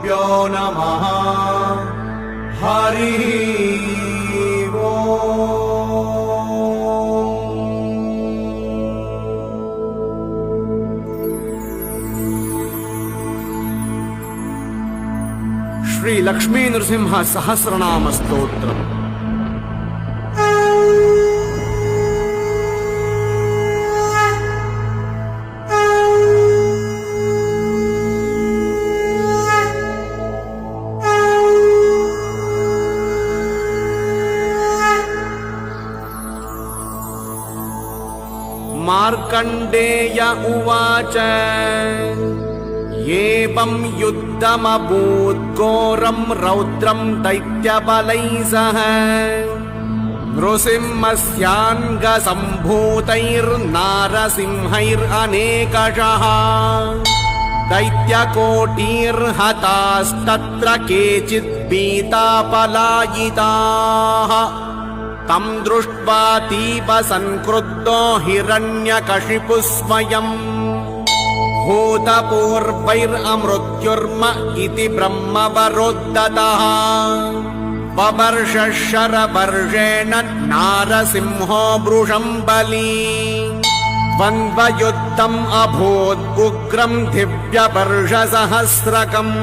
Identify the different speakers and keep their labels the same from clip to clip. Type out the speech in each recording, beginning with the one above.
Speaker 1: गुरुभ्यो नमः। हरि श्री लक्ष्मी नृसिंह सहस्रनाम स्तोत्रम्। मार्कण्डेय उवाच एवं युद्धमभूत् घोरं रौद्रं दैत्यबलैः सह नृसिंहस्याङ्गसम्भूतैर्नारसिंहैरनेकशः दैत्यकोटिर्हतास्तत्र केचित् भीता पलायिताः। तं दृष्ट्वा तीव संक्रुद्धो हिरण्यकशिपुः स्वयम् भूतपूर्वैरमृत्युर्म इति ब्रह्मवरोद्धतः। बबर्ष शरवर्षेण नारसिंहो वृषं बली द्वन्द्वयुद्धम् अभूत् उग्रं दिव्यवर्षसहस्रकम्।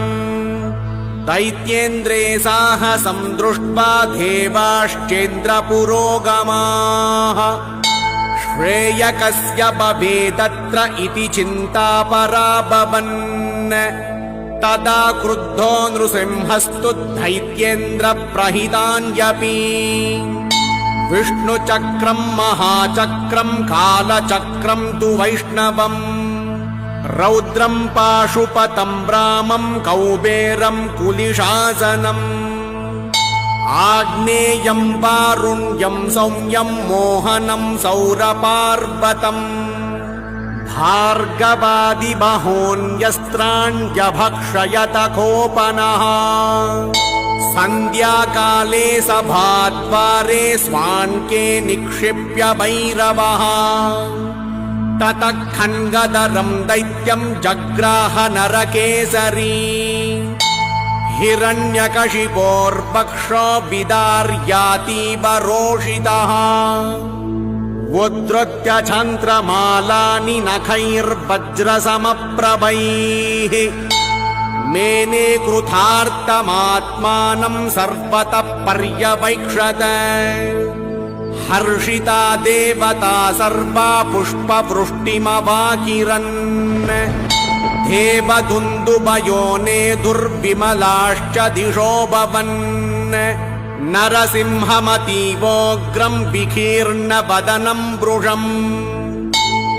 Speaker 1: दैत्येन्द्रे साहसं दृष्ट्वा देवाश्चेन्द्रपुरोगमाः श्रेयकस्य भवेदत्र इति चिन्तापराभवन्। तदा क्रुद्धो नृसिंहस्तु दैत्येन्द्रप्रहितान्यपि विष्णुचक्रं महाचक्रं कालचक्रं तु वैष्णवम् रौद्रं पाशुपतं रामं कौबेरं कुलिशासनम् आग्नेयं वारुण्यं सौम्यं मोहनं सौरपार्वतम् भार्गवादिबहोन्यस्त्राण्यभक्षयत कोपनः। सन्ध्याकाले सभाद्वारे स्वान्के निक्षिप्य भैरवः ततः खड्गधरं दैत्यं जग्राह नरकेसरी। हिरण्यकशिपोर्वक्षो विदार्यातीव रोषितः उद्धृत्य चन्द्रमालानि नखैर्वज्रसमप्रभैः मेने कृतार्थमात्मानं सर्वतः पर्यवैक्षत। हर्षिता देवता सर्वा पुष्पवृष्टिमवाकिरन् देवदुन्दुभयोने दुर्विमलाश्च दिशो भवन्। नरसिंहमतीवोग्रं विकीर्णवदनं वृषम्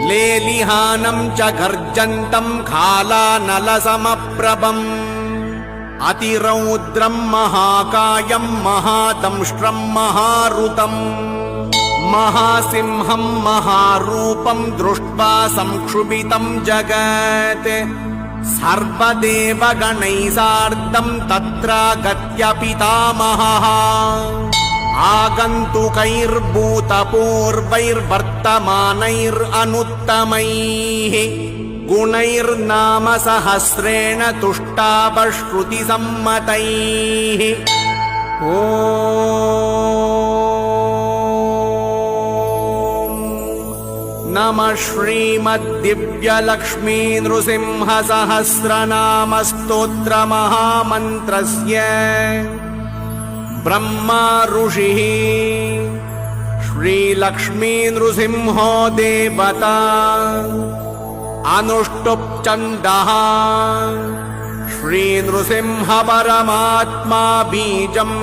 Speaker 1: लेलिहानं च गर्जन्तं खालानलसमप्रभम् अतिरौद्रं महाकायं महादंष्ट्रं महारुतम् महासिंहं महारूपं दृष्ट्वा संक्षुभितं जगत्। सर्वदेवगणैः सार्धं तत्रागत्य पितामहः आगन्तुकैर्भूतपूर्वैर्वर्तमानैरनुत्तमैः गुणैर्नाम सहस्रेण तुष्टावश्रुतिसम्मतैः। नमः श्रीमद्दिव्यलक्ष्मी नृसिंह सहस्रनाम स्तोत्र महामन्त्रस्य ब्रह्मा ऋषिः श्रीलक्ष्मी नृसिंहो देवता अनुष्टुप् छन्दः श्रीनृसिंह परमात्मा बीजम्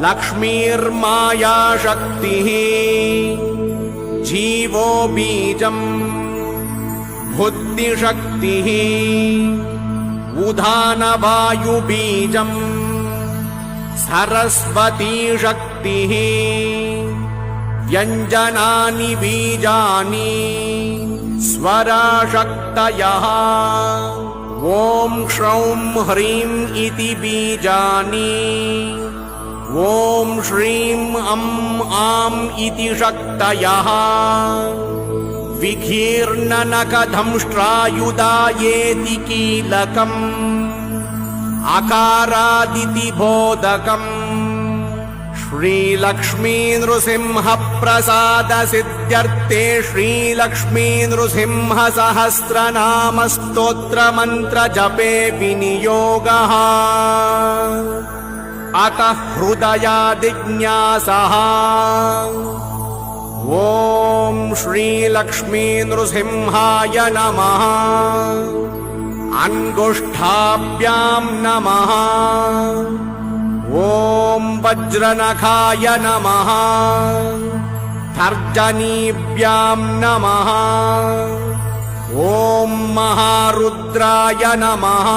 Speaker 1: लक्ष्मीर्माया शक्तिः जीवो बीजम् बुद्धिशक्तिः उदानवायुबीजम् सरस्वती शक्तिः व्यञ्जनानि बीजानि स्वराशक्तयः ॐ श्रौं ह्रीं इति बीजानि ॐ श्रीं आं इति शक्तयः विकीर्णनखदंष्ट्रायुधायेति कीलकम् अकारादिति बोधकम् श्रीलक्ष्मी नृसिंह प्रसाद सिद्ध्यर्थे श्रीलक्ष्मी नृसिंह सहस्रनाम स्तोत्र मंत्र जपे विनियोगः अतः हृदयादिज्ञासः ॐ श्रीलक्ष्मी नृसिंहाय नमः अंगुष्ठाभ्यां नमः ॐ वज्रनखाय नमः तर्जनीभ्यां नमः ॐ महारुद्राय नमः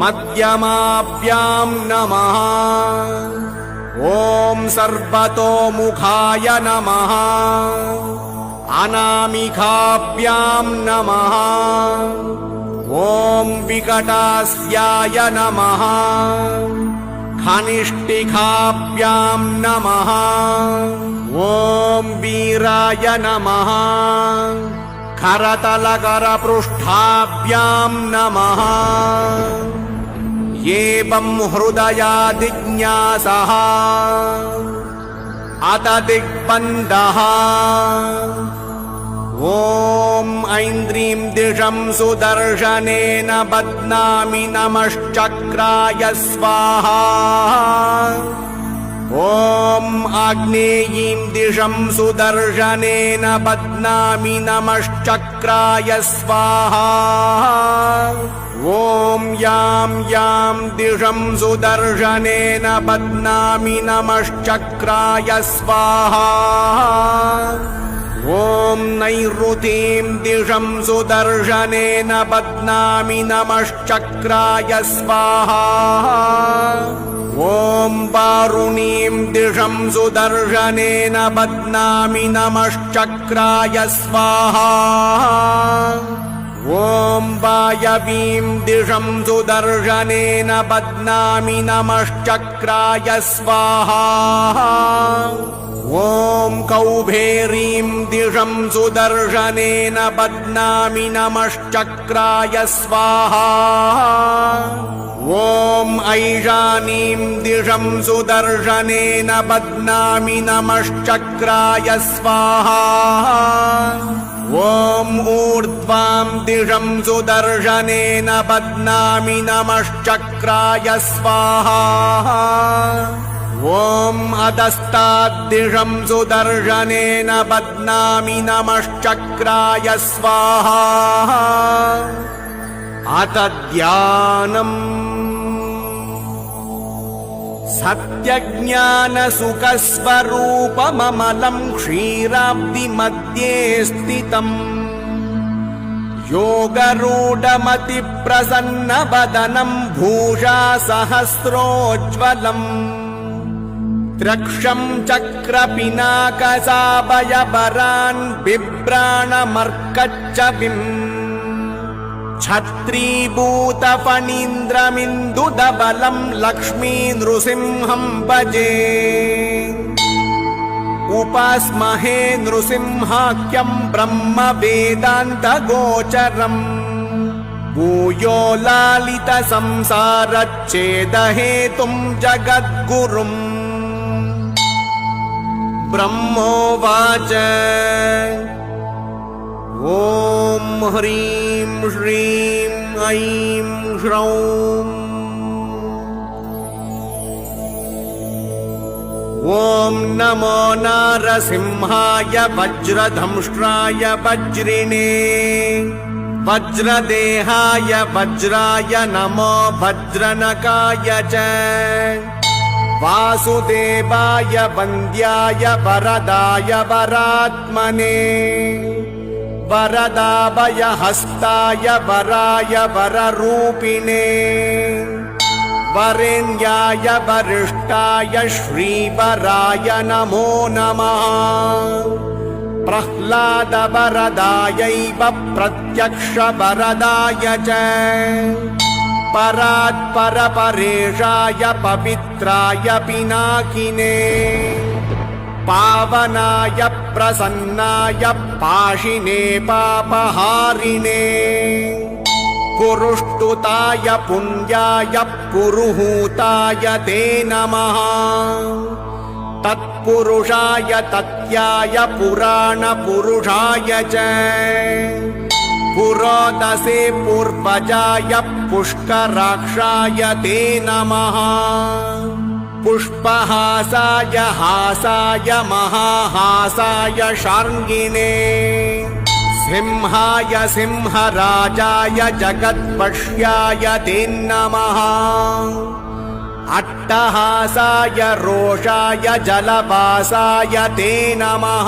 Speaker 1: मध्यमाभ्यां नमः ॐ सर्वतोमुखाय नमः अनामिकाभ्यां नमः ॐ विकटास्याय नमः खनिष्ठिकाभ्यां नमः ॐ वीराय नमः करतलकरपृष्ठाभ्यां नमः एवं हृदयादिज्ञासः अत दिग्बन्धः ॐ ऐन्द्रीं दिशं सुदर्शनेन बध्नामि नमश्चक्राय स्वाहा ॐ आग्नेयीं दिशं सुदर्शनेन बध्नामि नमश्चक्राय स्वाहा ॐ यां यां दिशं सुदर्शनेन बध्नामि नमश्चक्राय स्वाहा ॐ नैऋतीं दिशं सुदर्शनेन बध्नामि नमश्चक्राय स्वाहा ॐ वारुणीं दिशं सुदर्शनेन बध्नामि नमश्चक्राय स्वाहा ॐ वायवीं दिशं सुदर्शनेन बध्नामि नमश्चक्राय स्वाहा ॐ कौबेरीं दिशं सुदर्शनेन बध्नामि नमश्चक्राय स्वाहा ॐ ऐशानीं दिशं सुदर्शनेन बध्नामि नमश्चक्राय स्वाहा ॐ ऊर्ध्वां दिशं सुदर्शनेन बध्नामि नमश्चक्राय स्वाहा ॐ अधस्ताद्दिशं सुदर्शनेन बध्नामि नमश्चक्राय स्वाहा अथ ध्यानम् सत्यज्ञानसुखस्वरूपममलं क्षीराब्धिमध्ये स्थितम् योगरूढमतिप्रसन्नवदनं भूषा सहस्रोज्ज्वलम् त्रक्षं चक्रपिनाकसाभयवरान् बिभ्राणमर्कच्छविम् छत्रीभूतफणीन्द्रमिन्दुदबलं लक्ष्मी नृसिंहं भजे उपास्महे नृसिंहाख्यं ब्रह्म वेदान्तगोचरम् भूयो लालितसंसारच्छेदहेतुं जगद्गुरुम् ब्रह्मोवाच ॐ ह्रीं श्रीं ऐं ह्रौं ॐ नमो नारसिंहाय वज्रधंष्ट्राय वज्रिणे वज्रदेहाय वज्राय नमो वज्रनकाय च वासुदेवाय वन्द्याय वरदाय वरात्मने वरदाभयहस्ताय वराय वररूपिणे वरेण्याय वरिष्ठाय श्रीवराय नमो नमः प्रह्लादवरदायैव प्रत्यक्षवरदाय च परात्परपरेशाय पवित्राय पिनाकिने पावनाय प्रसन्नाय पाशिने पापहारिणे पुरुष्टुताय पुण्याय पुरुहूताय ते नमः। तत्पुरुषाय तत्याय पुराणपुरुषाय च पुरोदसे पूर्वजाय पुष्कराक्षाय ते नमः। पुष्पहासाय हासाय महाहासाय शार्ङ्गिणे सिंहाय सिंहराजाय जगत्पश्याय ते नमः। अट्टहासाय रोषाय जलवासाय ते नमः।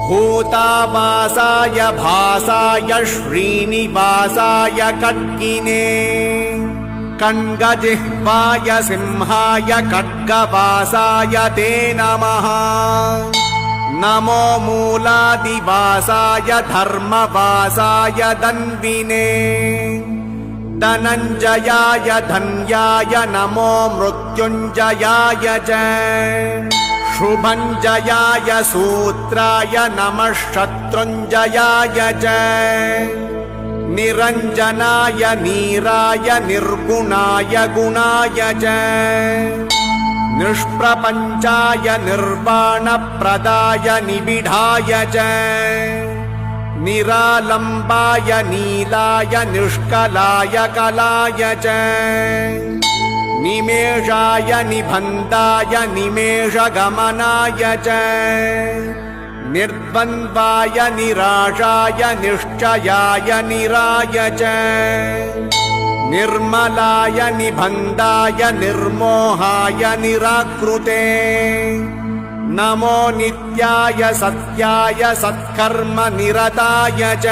Speaker 1: भूतावासाय भासाय श्रीनिवासाय कट्किने कण्गजिह्वाय सिंहाय खड्गवासाय ते नमः। नमो मूलादिवासाय धर्मवासाय दन्विने धनञ्जयाय धन्याय नमो मृत्युञ्जयाय च शुभञ्जयाय सूत्राय नमः शत्रुञ्जयाय च निरञ्जनाय नीराय निर्गुणाय गुणाय च निष्प्रपञ्चाय निर्वाणप्रदाय निबिडाय च निरालम्बाय नीलाय निष्कलाय कलाय च निमेषाय निबन्धाय निमेषगमनाय च निर्द्वन्द्वाय निराशाय निश्चयाय निराय च निर्मलाय निबन्धाय निर्मोहाय निराकृते नमो नित्याय सत्याय सत्कर्म निरताय च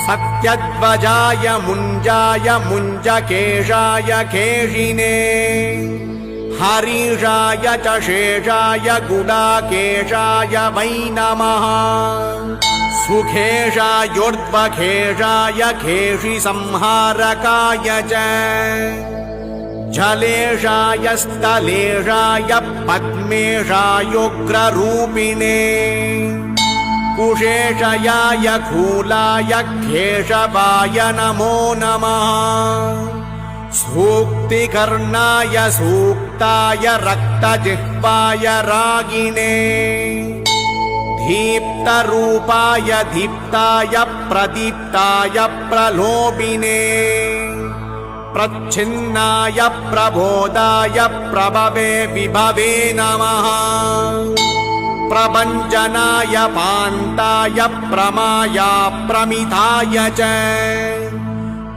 Speaker 1: सत्यध्वजाय मुञ्जाय मुञ्जकेशाय केशिने हरीशाय च शेषाय गुडाकेशाय वै नमः। सुखेशायोर्ध्वखेशाय खेशिसंहारकाय च जलेशाय स्थलेशाय पद्मेशायोग्ररूपिणे कुशेशयाय खूलाय खेशवाय नमो नमः। सूक्तिकर्णाय सूक्ताय रक्तजिह्वाय रागिणे दीप्तरूपाय दीप्ताय प्रदीप्ताय प्रलोभिने प्रच्छिन्नाय प्रबोधाय प्रभवे विभवे नमः। प्रभञ्जनाय पान्ताय प्रमाया प्रमिताय च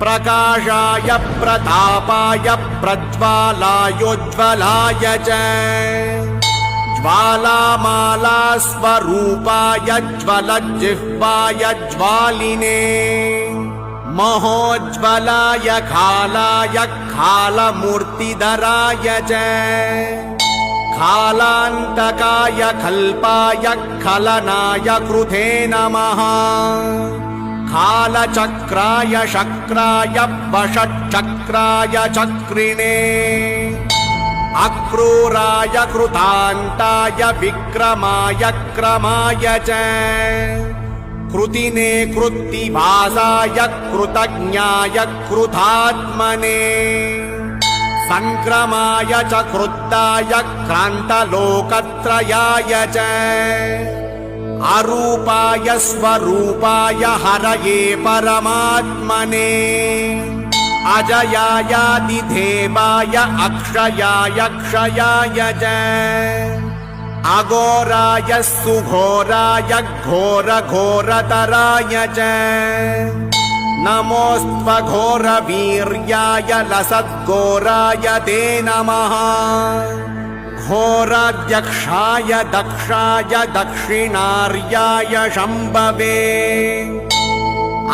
Speaker 1: प्रकाशाय प्रतापाय प्रज्वालायोज्ज्वलाय च ज्वालामाला स्वरूपाय ज्वलज्जिह्वाय ज्वालिने महोज्ज्वलाय खालाय खालमूर्तिधराय च खालान्तकाय खल्पाय खलनाय कृते नमः। खालचक्राय शक्राय वषट्चक्राय चक्रिणे अक्रूराय कृतान्ताय विक्रमाय क्रमाय च कृतिने कृत्तिवासाय कृतज्ञाय कृतात्मने संक्रमाय च क्रुद्धाय क्रान्तलोकत्रयाय च अरूपाय स्वरूपाय हरये परमात्मने अजयायादिदेवाय अक्षयाय क्षयाय च अघोराय सुघोराय घोरघोरतराय च नमोऽस्त्वघोरवीर्याय लसद्घोराय ते नमः। घोराध्यक्षाय दक्षाय दक्षिणार्याय शम्भवे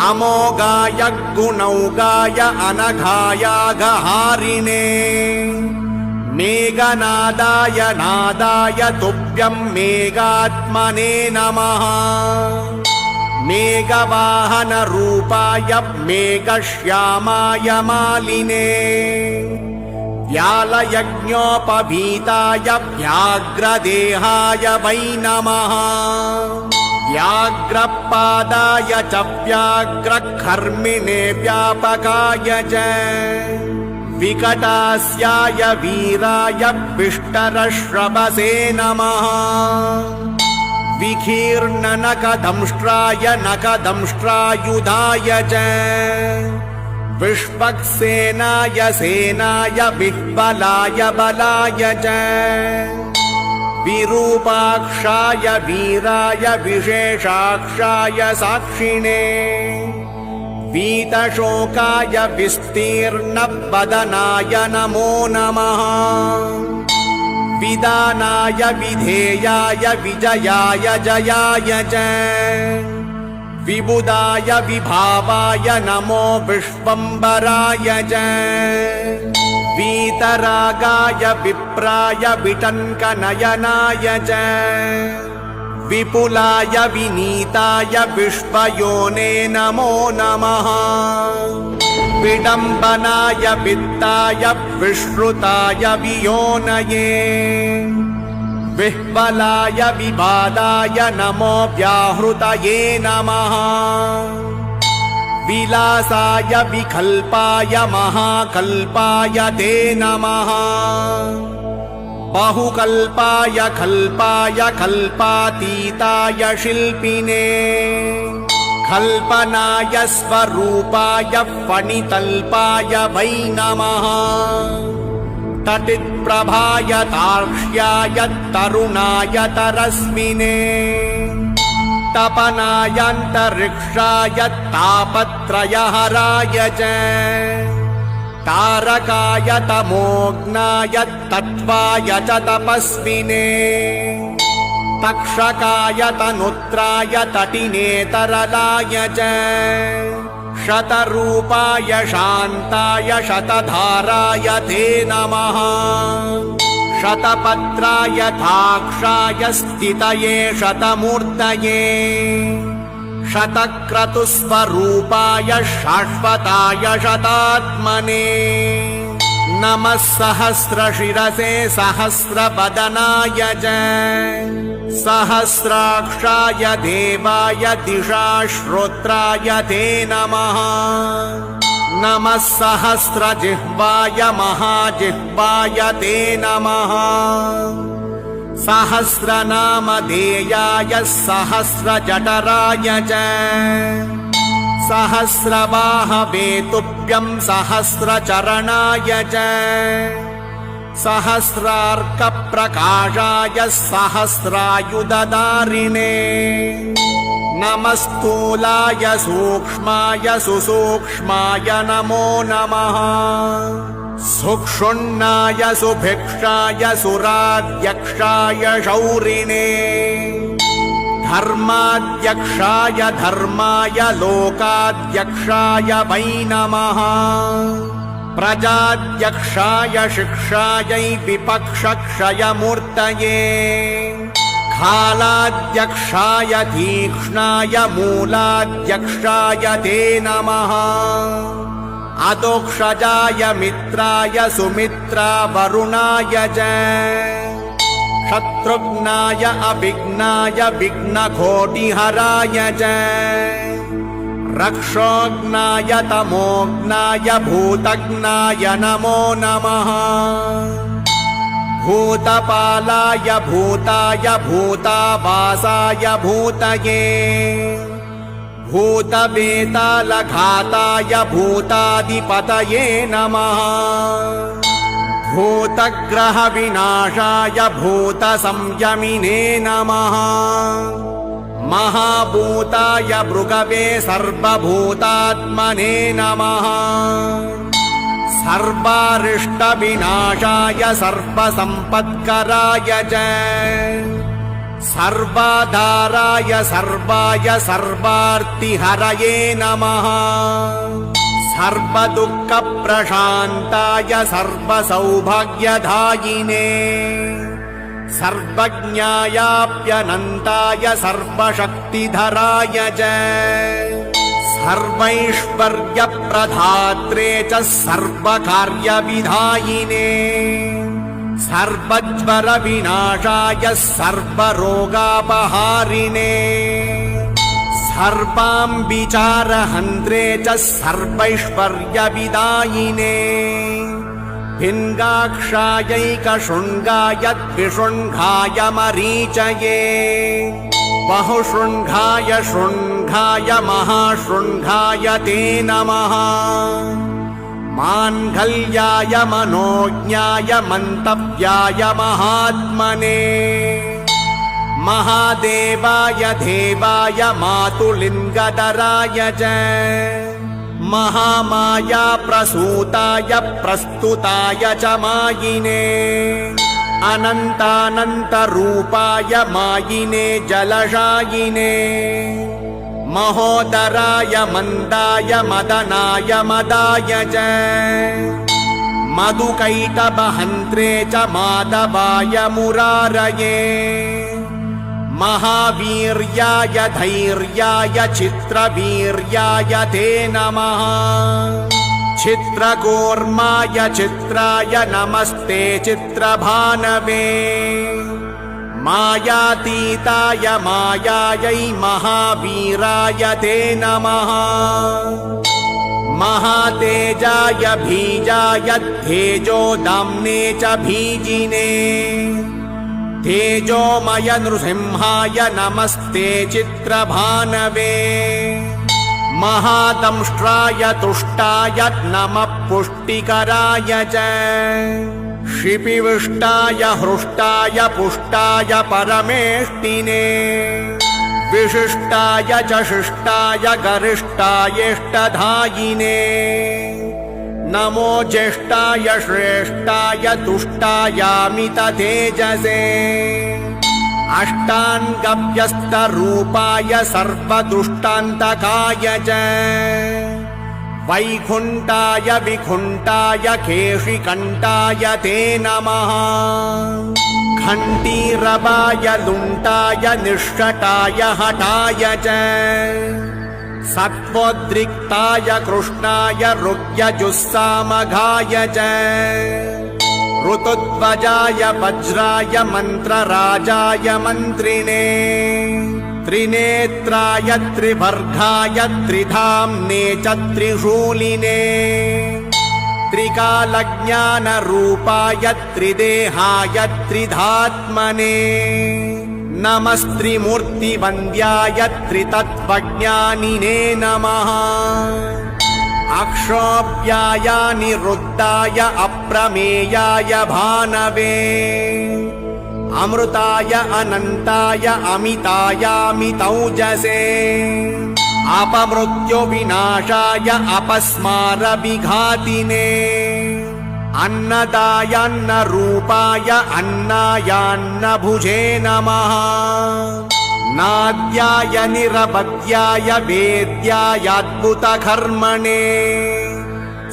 Speaker 1: अमोघाय गुणौघाय अनघायाघहारिणे मेघनादाय नादाय तुभ्यं मेघात्मने नमः। मेघवाहनरूपाय मेघश्यामाय मालिने व्यालयज्ञोपवीताय व्याघ्रदेहाय वै नमः। व्याघ्रपादाय च व्याघ्रकर्मिणे व्यापकाय च विकटास्याय वीराय विष्टरश्रवसे नमः विकीर्णनखदंष्ट्राय नखदंष्ट्रायुधाय च विष्वक्सेनाय सेनाय विह्वलाय बलाय च विरूपाक्षाय वीराय विशेषाक्षाय साक्षिणे वीतशोकाय विस्तीर्णवदनाय नमो नमः विदानाय विधेयाय विजयाय जयाय च विबुधाय विभावाय नमो विश्वम्भराय च वीतरागाय विप्राय विटङ्कनयनाय च विपुलाय विनीताय विश्वयोने नमो नमः विडम्बनाय वित्ताय विश्रुताय वियोनये विह्वलाय विबाधाय नमो व्याहृतये नमः विलासाय विकल्पाय महाकल्पाय ते नमः बहुकल्पाय कल्पाय कल्पातीताय शिल्पिने कल्पनाय स्वरूपाय फणितल्पाय वै नमः तटित्प्रभाय तार्क्ष्याय तरुणाय तरस्मिने तपनायान्तरिक्षाय तापत्रयहराय च तारकाय तमोघ्नाय तत्त्वाय च तपस्विने तक्षकाय तनुत्राय तटिने तरलाय च शतरूपाय शान्ताय शतधाराय ते नमः शतपत्राय थाक्षाय स्थितये शतमूर्तये शतक्रतुस्वरूपाय शाश्वताय शतात्मने नमः सहस्रशिरसे सहस्रवदनाय च सहस्राक्षाय देवाय दिशाश्रोत्राय ते नमः नमः सहस्रजिह्वाय महाजिह्वाय ते नमः सहस्रनामधेयाय सहस्रजठराय च सहस्रबाहवे तुभ्यं सहस्रचरणाय च सहस्रार्कप्रकाशाय सहस्रायुधधारिणे नमस्तूलाय सूक्ष्माय सुसूक्ष्माय नमो नमः सुक्षुण्णाय सुभिक्षाय सुराध्यक्षाय शौरिणे धर्माध्यक्षाय धर्माय लोकाध्यक्षाय वै नमः प्रजाध्यक्षाय शिक्षायै विपक्षक्षयमूर्तये कालाध्यक्षाय तीक्ष्णाय मूलाध्यक्षाय ते नमः अदोक्षजाय मित्राय सुमित्रावरुणाय च शत्रुघ्नाय अभिघ्नाय विघ्नकोटिहराय च रक्षोघ्नाय तमोघ्नाय भूतघ्नाय नमो नमः भूतपालाय भूताय भूतावासाय भूतये भूतवेतालघाताय भूताधिपतये नमः भूतग्रहविनाशाय भूतसंयमिने नमः महाभूताय भृगवे सर्वभूतात्मने नमः सर्वारिष्टविनाशाय सर्वसम्पत्कराय च सर्वाधाराय सर्वाय सर्वार्तिहरये नमः सर्वदुःखप्रशान्ताय सर्वसौभाग्यदायिने सर्वज्ञायाप्यनन्ताय सर्वशक्तिधराय च सर्वैश्वर्यप्रधात्रे च सर्वकार्यविधायिने सर्वज्वर विनाशाय सर्वरोगापहारिणे सर्वाम्बिचारहन्त्रे च सर्वैश्वर्यविदायिने भिन्गाक्षायैकशृङ्गाय द्विशृङ्गाय मरीचये बहुशृङ्गाय शृङ्गाय महाशृङ्गाय ते नमः माङ्गल्याय मनोज्ञाय मन्तव्याय महात्मने महादेवाय देवाय मातुलिङ्गधराय च महामाया प्रसूताय प्रस्तुताय च मायिने अनन्तानन्तरूपाय मायिने जलशायिने महोदराय मन्दाय मदनाय मदाय च मधुकैटभहन्त्रे च माधवाय मुरारये महावीर्याय धैर्याय चित्रवीर्याय ते नमः चित्रकूर्माय चित्राय नमस्ते चित्रभानवे मायातीताय मायायै महावीराय ते नमः महातेजाय बीजाय तेजोदाम्ने च बीजिने तेजोमय नृसिंहाय नमस्ते चित्रभानवे महादंष्ट्राय तुष्टाय नमः पुष्टिकराय च क्षिपिविष्टाय हृष्टाय पुष्टाय परमेष्टिने विशिष्टाय च शिष्टाय गरिष्ठायेष्टधायिने नमो ज्येष्ठाय श्रेष्ठाय तुष्टायामिततेजसे अष्टाङ्गव्यस्तरूपाय सर्वदुष्टान्तकाय च वैकुण्ठाय विकुण्ठाय केशिकण्ठाय ते नमः घण्टीरवाय लुण्टाय निष्कटाय हठाय च सत्त्वोद्रिक्ताय कृष्णाय ऋग्यजुस्सामघाय च ऋतुध्वजाय वज्राय मन्त्रराजाय मन्त्रिणे त्रिनेत्राय त्रिभर्गाय त्रिधाम्ने च त्रिशूलिने त्रिकालज्ञानरूपाय त्रिदेहाय त्रिधात्मने नमस्त्रिमूर्तिवन्द्याय त्रितत्त्वज्ञानिने नमः अक्षोभ्याय निरुद्धाय अप्रमेयाय भानवे अमृताय अनन्ताय अमितायामितौजसे अपमृत्युविनाशाय अपस्मारविघातिने अन्नदायान्नरूपाय अन्नायान्नभुजे नमः नाद्याय निरवध्याय वेद्यायाद्भुतकर्मणे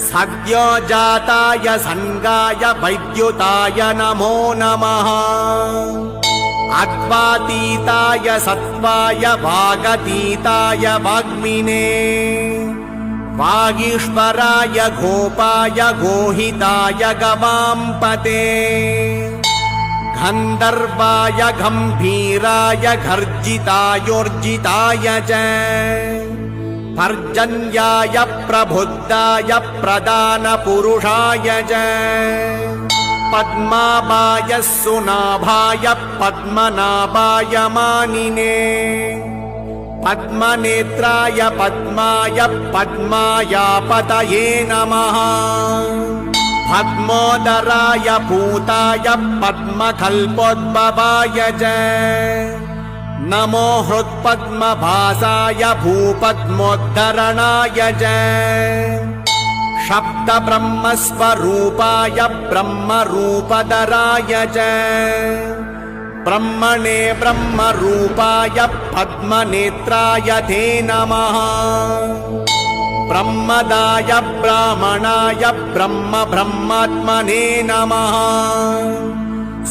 Speaker 1: सद्योजाताय संगाय वैद्युताय नमो नमः अद्वातीताय सत्त्वाय वागतीताय वाग्मिने वागीश्वराय गोपाय गोहिताय गवाम्पते गन्धर्वाय गम्भीराय गर्जितायोर्जिताय च पर्जन्याय प्रबुद्धाय प्रदानपुरुषाय च पद्माभाय सुनाभाय पद्मनाभाय मानिने पद्मनेत्राय पद्माय पद्मायापतये नमः पद्मोदराय पूताय पद्मकल्पोद्भवाय च नमो हृत्पद्मभासाय भूपद्मोद्धरणाय च शब्दब्रह्मस्वरूपाय ब्रह्मरूपधराय च ब्रह्मणे ब्रह्मरूपाय पद्मनेत्राय ते नमः ब्रह्मदाय ब्राह्मणाय ब्रह्मात्मने नमः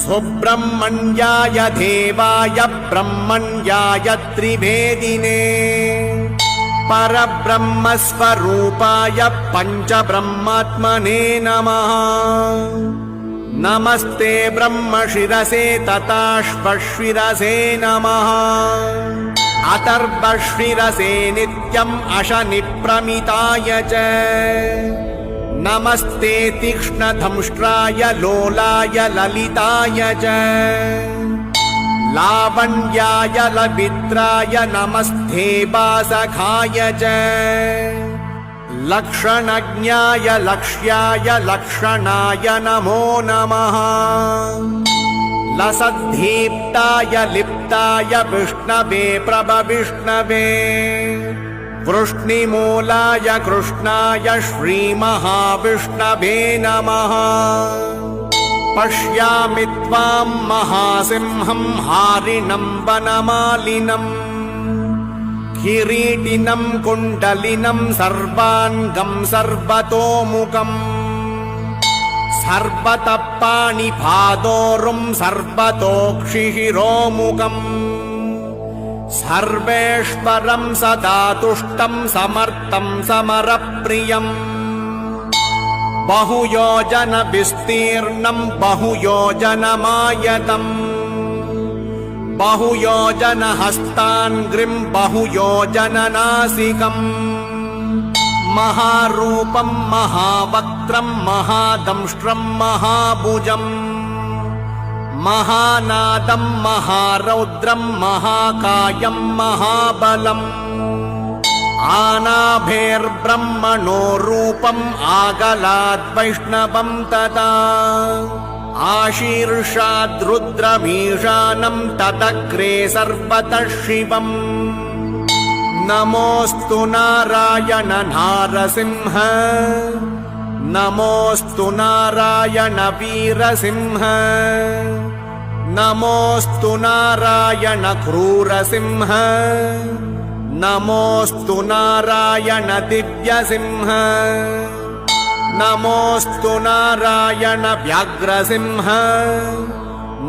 Speaker 1: सुब्रह्मण्याय देवाय ब्रह्मण्याय त्रिवेदिने परब्रह्मस्वरूपाय पञ्चब्रह्मात्मने नमः नमस्ते ब्रह्मशिरसे तताश्वशिरसे नमः अथर्वशिरसे नित्यम् अशनिप्रमिताय च नमस्ते तीक्ष्णदंष्ट्राय लोलाय ललिताय च लावण्याय लवित्राय नमस्ते वासखाय च लक्षणज्ञाय लक्ष्याय लक्षणाय नमो नमः लसद्धीप्ताय लिप्ताय विष्णवे प्रभविष्णवे वृष्णिमूलाय कृष्णाय श्रीमहाविष्णवे नमः पश्यामि त्वां महासिंहं हारिणं वनमालिनम् किरीटिनं कुण्डलिनं सर्वाङ्गं सर्वतोमुखम् सर्वतः पाणिपादोरुं सर्वतोक्षिशिरोमुखम् सर्वेश्वरं सदा तुष्टं समर्थं समरप्रियम् बहुयोजन विस्तीर्णं बहुयोजनमायतम् बहुयोजन हस्ताङ्घ्रिं बहुयोजननासिकम् महारूपं महावक्त्रं महादंष्ट्रं महाभुजम् महानादं महारौद्रं महाकायं महाबलम् आनाभेर्ब्रह्मणो रूपम् आगलाद्वैष्णवं तदा आशीर्षाद्रुद्रमीशानं तदग्रे सर्वतः शिवम् नमोऽस्तु नारायण नारसिंह नमोऽस्तु नारायण वीरसिंह नमोऽस्तु नारायण क्रूरसिंह नमोऽस्तु नारायण दिव्यसिंह नमोऽस्तु नारायण व्याघ्रसिंह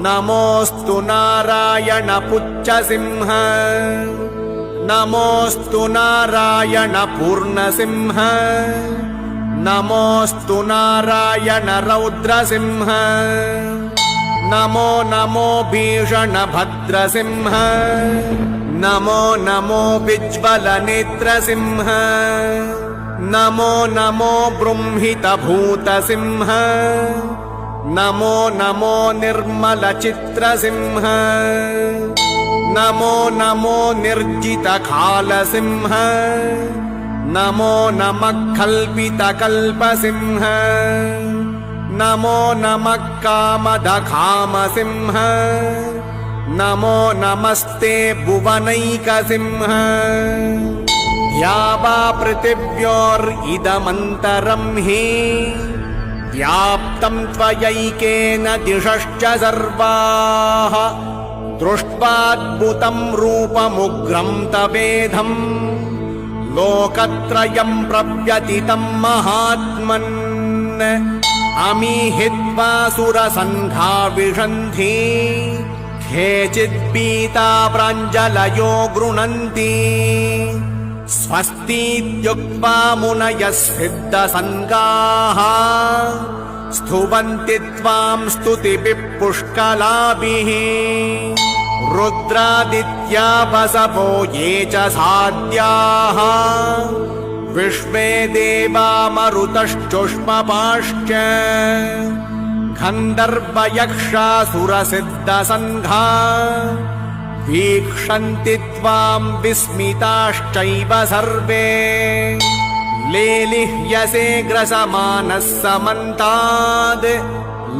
Speaker 1: नमोऽस्तु नारायण पुच्छसिंह नमोऽस्तु नारायण पूर्णसिंह नमोऽस्तु नारायण रौद्रसिंह नमो नमो भीषणभद्रसिंह नमो नमो विज्वलनेत्रसिंह नमो नमो बृंहितभूतसिंह नमो नमो निर्मलचित्रसिंह नमो नमो निर्जितखालसिंह नमो नमः कल्पितकल्पसिंह नमो नमः कामदखामसिंह नमो नमस्ते भुवनैकसिंह या वा पृथिव्योरिदमन्तरं हि व्याप्तं त्वयैकेन दिशश्च सर्वाः दृष्ट्वाद्भुतं रूपमुग्रं तवेदं लोकत्रयं प्रव्यतितं महात्मन् अमीहित्वा सुरसङ्घा विशन्ति केचिद्भीता प्राञ्जलयो गृह्णन्ति स्वस्तीत्युक्त्वा मुनयः सिद्धसङ्गाः स्तुवन्ति त्वां स्तुतिभिः पुष्कलाभिः रुद्रादित्या वसवो ये च साध्याः विश्वे देवा मरुतश्चुष्मपाश्च गन्धर्वयक्षासुरसिद्धसङ्घा वीक्षन्ति त्वां विस्मिताश्चैव सर्वे लेलिह्यसे ग्रसमानः समन्ताद्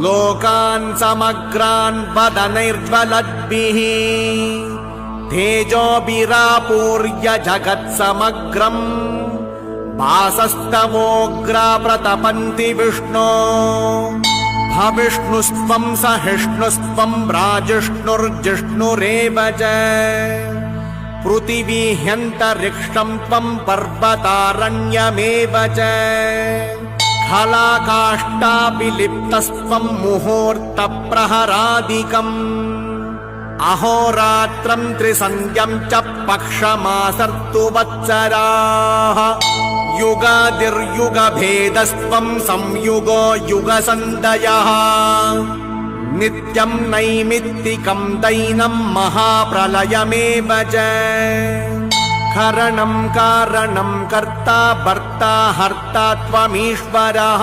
Speaker 1: लोकान् समग्रान् वदनैर्ज्वलद्भिः तेजोभिरापूर्य जगत्समग्रम् वासस्तवोग्रा प्रतपन्ति विष्णो भविष्णुस्त्वं सहिष्णुस्त्वं राजिष्णुर्जिष्णुरेव च पृथिवीह्यन्तरिक्षं त्वं पर्वतारण्यमेव च खलाकाष्ठाभिलिप्तस्त्वं मुहूर्तप्रहरादिकम् अहोरात्रं त्रिसन्ध्यं च पक्षमासर्तु वत्सराः युगादिर्युगभेदस्त्वं संयुगो युगसन्दयः नित्यं नैमित्तिकं दैनं महाप्रलयमेव च करणं कारणं कर्ता भर्ता हर्ता त्वमीश्वरः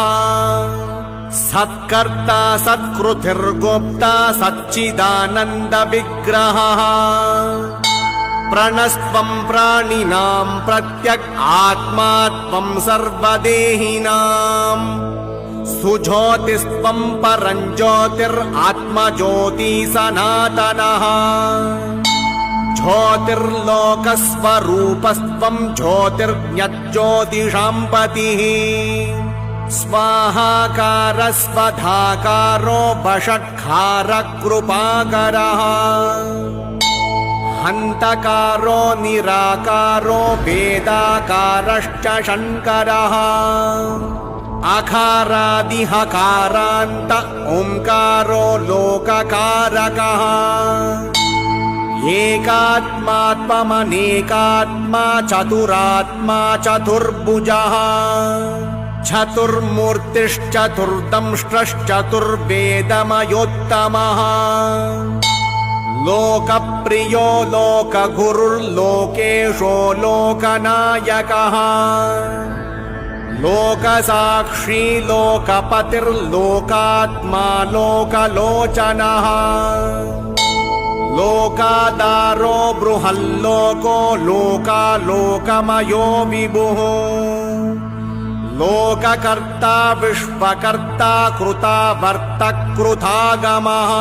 Speaker 1: सत्कर्ता सत्कृतिर्गोप्ता सच्चिदानन्दविग्रहः प्रणस्त्वं प्राणिनां प्रत्यक् आत्मा त्वं सर्वदेहिनां सुज्योतिस्त्वं परं ज्योतिरात्मज्योति सनातनः ज्योतिर्लोकस्वरूपस्त्वं ज्योतिर्ज्ञज्योतिषां पतिः स्वाहाकार स्वधाकारो वषट्कार कृपाकरः हन्तकारो निराकारो वेदाकारश्च शङ्करः अकारादिहकारान्त ओंकारो लोककारकः एकात्मा त्वमनेकात्मा चतुरात्मा चतुर्भुजः चतुर्मूर्तिश्चतुर्दंष्ट्रश्चतुर्वेदमयोत्तमः लोकप्रियो लोकगुरुर्लोकेशो लोकनायकः लोकसाक्षी लोकपतिर्लोकात्मा लोकलोचनः लोकादारो बृहल्लोको लोकालोकमयो विभुः लोककर्ता विश्वकर्ता कृता वर्तकृतागमः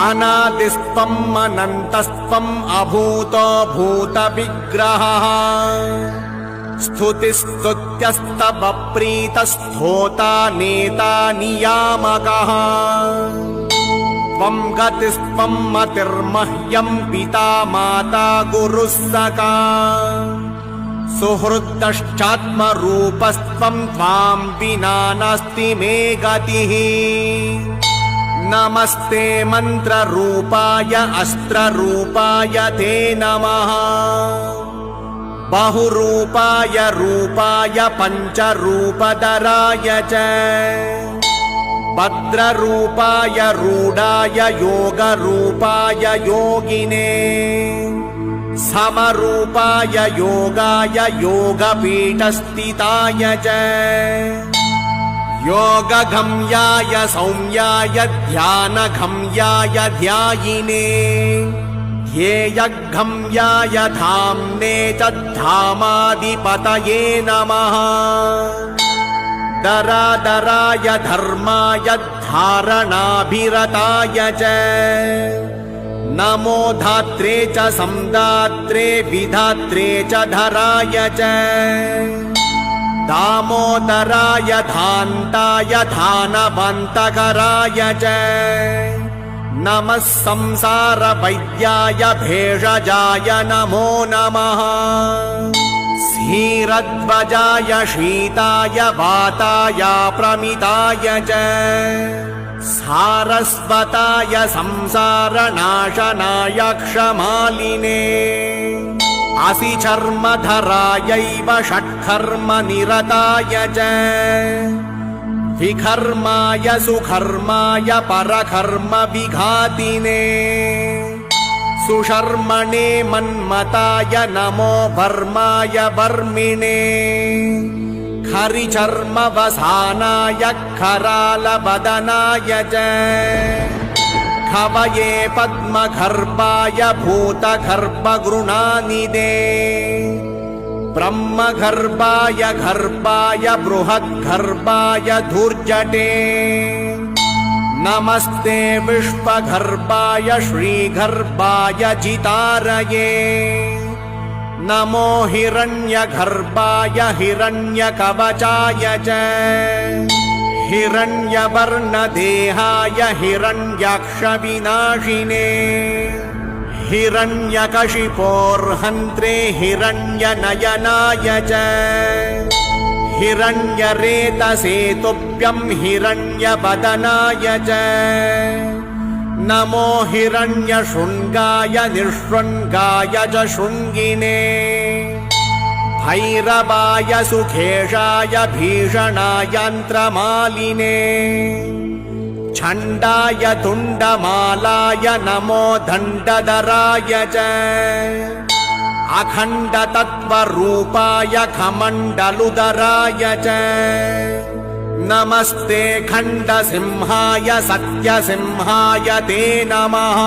Speaker 1: अनादिस्त्वम् अनन्तस्त्वम् अभूतो भूतविग्रहः स्तुतिस्तुत्यस्तवप्रीतस्थोता नेता नियामकः त्वं गतिस्त्वं मतिर्मह्यं पिता माता गुरुः सखा सुहृदश्चात्मरूपस्त्वं त्वां विना नास्ति मे गतिः नमस्ते मन्त्ररूपाय अस्त्ररूपाय ते नमः बहुरूपाय रूपाय पञ्चरूपधराय च भद्ररूपाय रूढाय योगरूपाय योगिने समरूपाय योगाय योगपीठस्थिताय च योगगम्याय सौम्याय ध्यानगम्याय ध्यायिने ध्येयगम्याय धाम्ने च धामाधिपतये नमः दरादराय धर्माय धारणाभिरताय च नमो धात्रे च संदात्रे विधात्रे च धराय च दामोदराय धान्ताय धानवन्तकराय च नमः संसारवैद्याय भेषजाय नमो नमः धीरध्वजाय शीताय वाताय प्रमिताय च सारस्वताय संसारनाशनाय क्षमालिने असिचर्मधरायैव षट्कर्मनिरताय च विकर्माय सुकर्माय परकर्म विघातिने सुशर्मणे मन्मताय नमो वर्माय वर्मिणे खरिचर्मवसानाय करालवदनाय च कवये पद्मगर्भाय भूतगर्भगृणानिदे ब्रह्मगर्भाय गर्भाय बृहद्गर्भाय धूर्जटे नमस्ते विश्वगर्भाय श्रीगर्भाय जितारये नमो हिरण्यगर्भाय हिरण्यकवचाय च हिरण्यवर्णदेहाय हिरण्याक्षविनाशिने हिरण्यकशिपोर्हन्त्रे हिरण्यनयनाय च हिरण्यरेतसे तुभ्यं हिरण्यवदनाय च नमो हिरण्यशृङ्गाय निःशृङ्गाय च शृङ्गिने भैरवाय सुखेशाय भीषणायन्त्रमालिने छण्डाय तुण्डमालाय नमो दण्डधराय च अखण्डतत्त्वरूपाय खमण्डलुदराय च नमस्ते खण्डसिंहाय सत्यसिंहाय ते नमः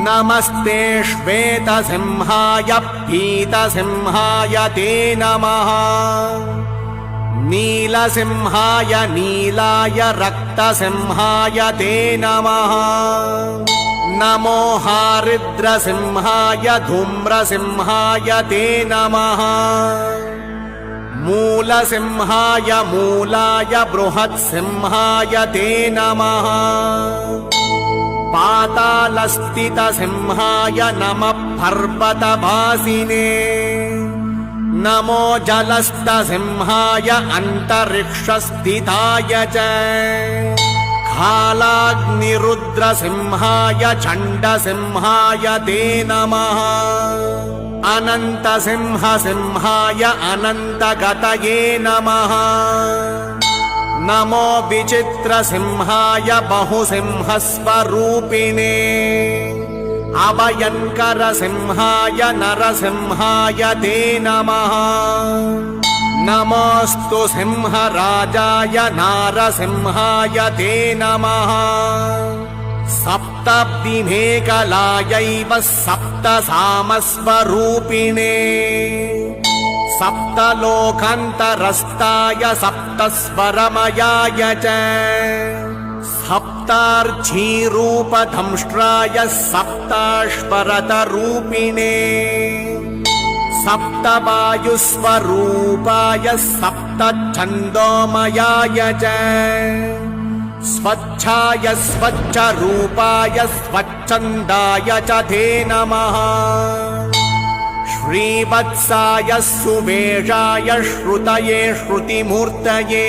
Speaker 1: नमस्ते श्वेतसिंहाय पीतसिंहाय ते नमः नीलसिंहाय नीलाय रक्तसिंहाय ते नमः नमो हारिद्रसिंहाय धूम्रसिंहाय ते नमः मूलसिंहाय मूलाय बृहत्सिंहाय ते नमः पातालस्थितसिंहाय नमः पर्वतवासिने नमो जलस्थसिंहाय अन्तरिक्षस्थिताय च कालाग्निरुद्रसिंहाय चण्डसिंहाय ते नमः अनन्तसिंहसिंहाय अनन्तगतये नमः नमो विचित्रसिंहाय बहुसिंहस्वरूपिणे अभयङ्करसिंहाय नरसिंहाय ते नमः नमोऽस्तु सिंहराजाय नारसिंहाय ते नमः सप्तब्दिमेकलायैव सप्तसामस्वरूपिणे सप्तलोकान्तरस्ताय सप्तस्वरमयाय च सप्तार्चीरूपधंष्ट्राय सप्ताश्वरतरूपिणे सप्तवायुस्वरूपाय सप्तछन्दोमयाय च स्वच्छाय स्वच्छरूपाय स्वच्छन्दाय च ते नमः श्रीवत्साय सुवेशाय श्रुतये श्रुतिमूर्तये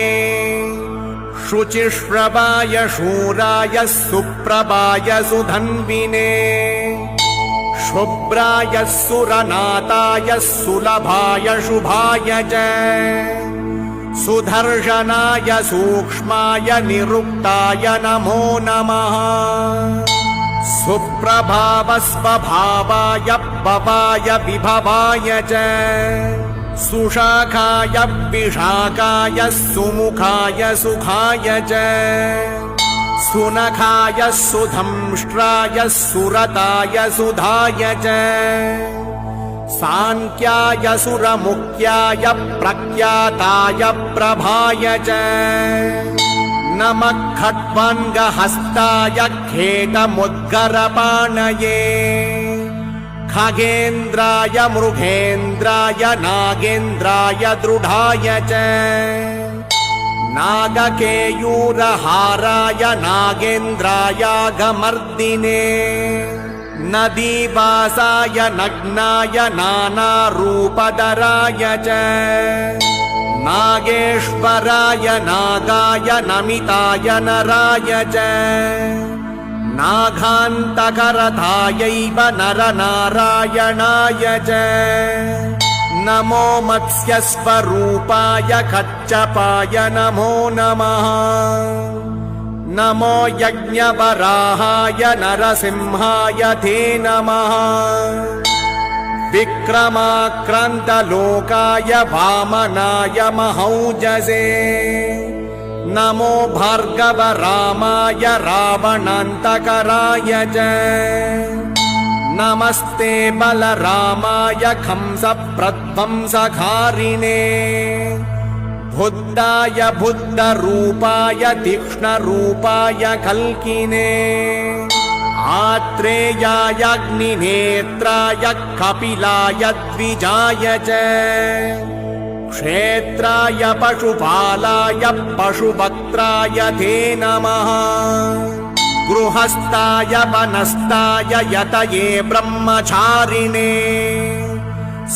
Speaker 1: शुचिश्रवाय शूराय सुप्रभाय सुधन्विने शुभ्राय सुरनाथाय सुलभाय शुभाय च सुदर्शनाय सूक्ष्माय निरुक्ताय नमो नमः सुप्रभावस्वभावाय भवाय विभवाय च सुशाखाय विशाखाय सुमुखाय सुखाय च सुनखाय सुधंष्ट्राय सुरताय सुधाय च सांख्याय सुरमुख्याय प्रख्याताय प्रभाय च नमः खट्वाङ्गहस्ताय खेटमुद्गरपाणये खगेन्द्राय मृगेन्द्राय नागेन्द्राय दृढाय च नागकेयूरहाराय नागेन्द्रायागमर्दिने नदीवासाय नग्नाय नानारूपधराय च नागेश्वराय नागाय नमिताय नराय च नागान्तकरथायैव नरनारायणाय च नमो मत्स्यस्वरूपाय कच्छपाय नमो नमः नमो यज्ञवराहाय नरसिंहाय ते नमः विक्रमाक्रान्तलोकाय वामनाय महौजसे नमो भार्गवरामाय रावणान्तकराय च नमस्ते बलरामाय कंसप्रध्वंसकारिणे बुद्धाय बुद्धरूपाय तीक्ष्णरूपाय कल्किने आत्रेयाय अग्निनेत्राय कपिलाय द्विजाय च क्षेत्राय पशुपालाय पशुवक्त्राय ते नमः गृहस्थाय वनस्थाय यतये ब्रह्मचारिणे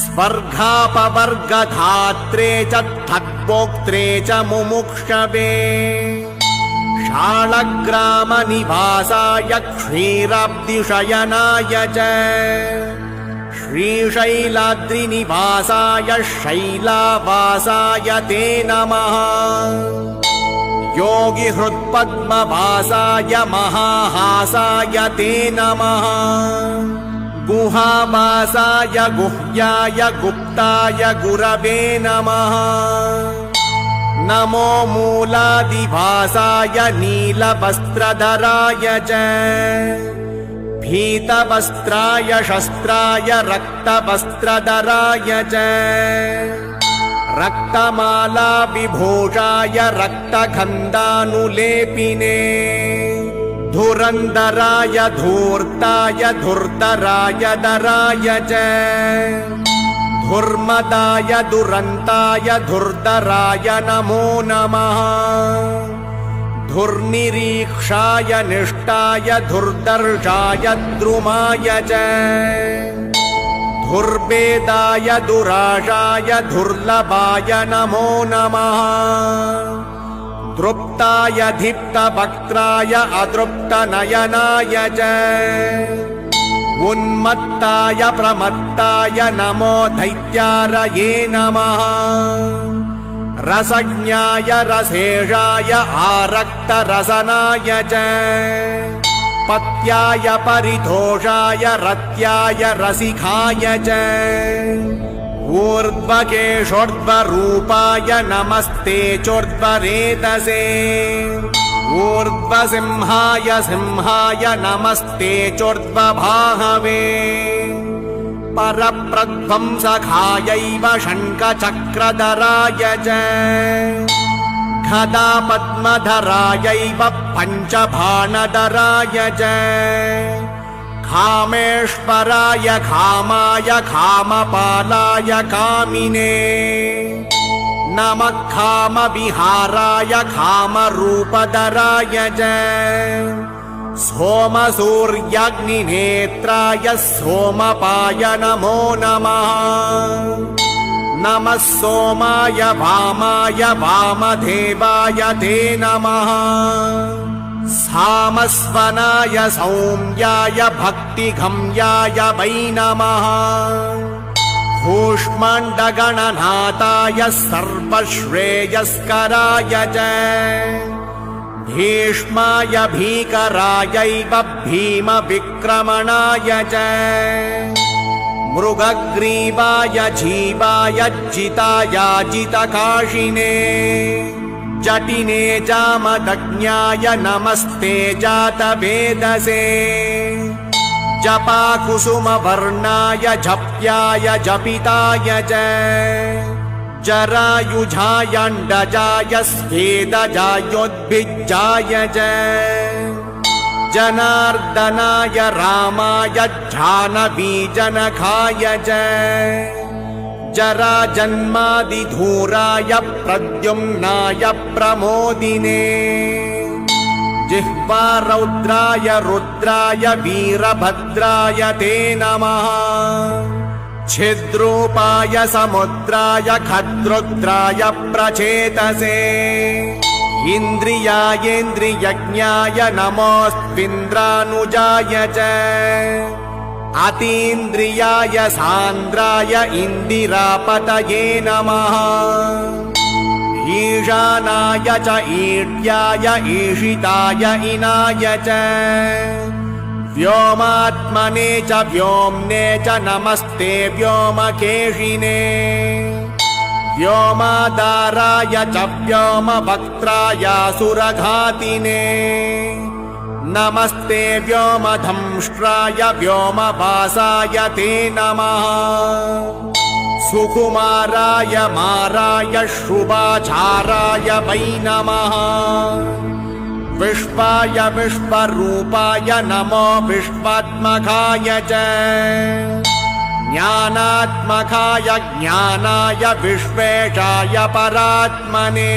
Speaker 1: स्वर्गापवर्गधात्रे च तद्भोक्त्रे च मुमुक्षवे शालग्रामनिवासाय क्षीराब्धिशयनाय च श्रीशैलाद्रिनिवासाय शैलावासाय ते नमः। योगिहृत्पद्मवासाय महाहासाय ते नमः। गुहावासाय गुह्याय गुप्ताय गुरवे नमः। नमो मूलादिवासाय नीलवस्त्रधराय च। भीतवस्त्राय शस्त्राय रक्तवस्त्रधराय च। रक्तमाला विभूषाय रक्तगन्धानुलेपिने। धुरन्धराय धूर्ताय धुर्धराय धराय च। धुर्मदाय दुरन्ताय धुर्धराय नमो नमः। धुर्निरीक्षाय निष्ठाय धुर्दर्शाय द्रुमाय च। धुर्वेदाय दुराशाय दुर्लभाय नमो नमः। द्रुप्ताय दीप्तवक्त्राय अदृप्तनयनाय च। उन्मत्ताय प्रमत्ताय नमो दैत्यारये नमः। रसज्ञाय रसेशाय आरक्तरसनाय च। पत्याय परितोषाय रत्याय रसिकाय च। ऊर्ध्वकेशोर्ध्वरूपाय नमस्ते चोर्ध्वरेतसे। ऊर्ध्वसिंहाय सिंहाय नमस्ते चोर्ध्वबाहवे। परप्रध्वंसकायैव शङ्खचक्रधराय च। गदापद्मधरायैव पञ्चबाणधराय च। कामेश्वराय कामाय कामपालाय कामिने। नमः कामविहाराय कामरूपधराय च। सोमसूर्याग्निनेत्राय सोमपाय नमो नमः। नमः सोमाय वामाय वामदेवाय ते नमः। सामस्वनाय सौम्याय भक्तिगम्याय वै नमः। कूष्माण्डगणनाथाय सर्वश्रेयस्कराय च। भीष्माय भीकरायैव भीमविक्रमणाय च। मृगग्रीवाय जीवाय जिताय जितकाशिने। जटिने जामदग्न्याय नमस्ते जातवेदसे। जपाकुसुमवर्णाय जप्याय जपिताय च। जरायुजायण्डजाय स्वेदजायोद्भिज्जाय च। जनार्दनाय रामाय जाह्नवीजनकाय च। जराजन्मादिधूराय प्रद्युम्नाय प्रमोदिने। जिह्वारौद्राय रुद्राय वीरभद्राय ते नमः। छिद्रूपाय समुद्राय खद्रुद्राय प्रचेतसे। इन्द्रियायेन्द्रियज्ञाय नमोऽस्त्विन्द्रानुजाय च। अतीन्द्रियाय सान्द्राय इन्दिरापतये नमः। ईशानाय च ईड्याय ईशिताय इनाय च। व्योमात्मने च व्योम्ने च नमस्ते व्योमकेशिने। व्योमाधाराय च व्योमवक्त्राय सुरघातिने। नमस्ते व्योमधंष्ट्राय व्योमवासाय ते नमः। सुकुमाराय माराय शुभाचाराय वै नमः। विश्वाय विश्वरूपाय नमो विश्वात्मकाय च। ज्ञानात्मकाय ज्ञानाय विश्वेशाय परात्मने।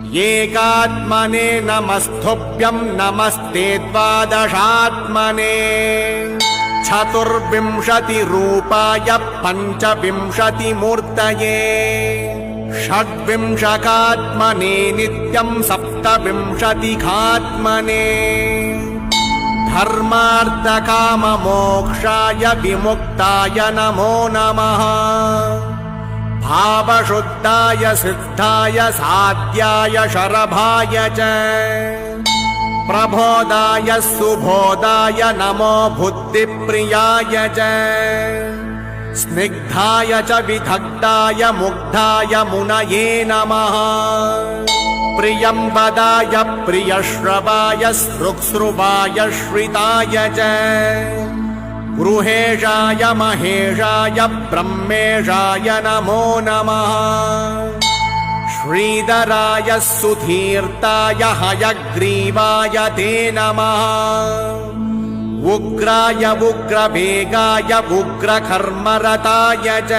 Speaker 1: एकात्मने नमस्तुभ्यं नमस्ते द्वादशात्मने। चतुर्विंशतिरूपाय पञ्चविंशतिमूर्तये। षड्विंशकात्मने नित्यं सप्तविंशतिकात्मने। धर्मार्थकाममोक्षाय विमुक्ताय नमो नमः। भावशुद्धाय सिद्धाय साध्याय शरभाय च प्रबोधाय सुबोधाय नमो बुद्धिप्रियाय च स्निग्धाय च विदग्धाय मुग्धाय मुनये नमः। प्रियंवदाय प्रियश्रवाय सृक्स्रुवाय श्रिताय च गृहेशाय महेशाय ब्रह्मेशाय नमो नमः। श्रीधराय सुधीर्ताय हयग्रीवाय ते नमः। उग्राय उग्रवेगाय उग्रकर्मरताय च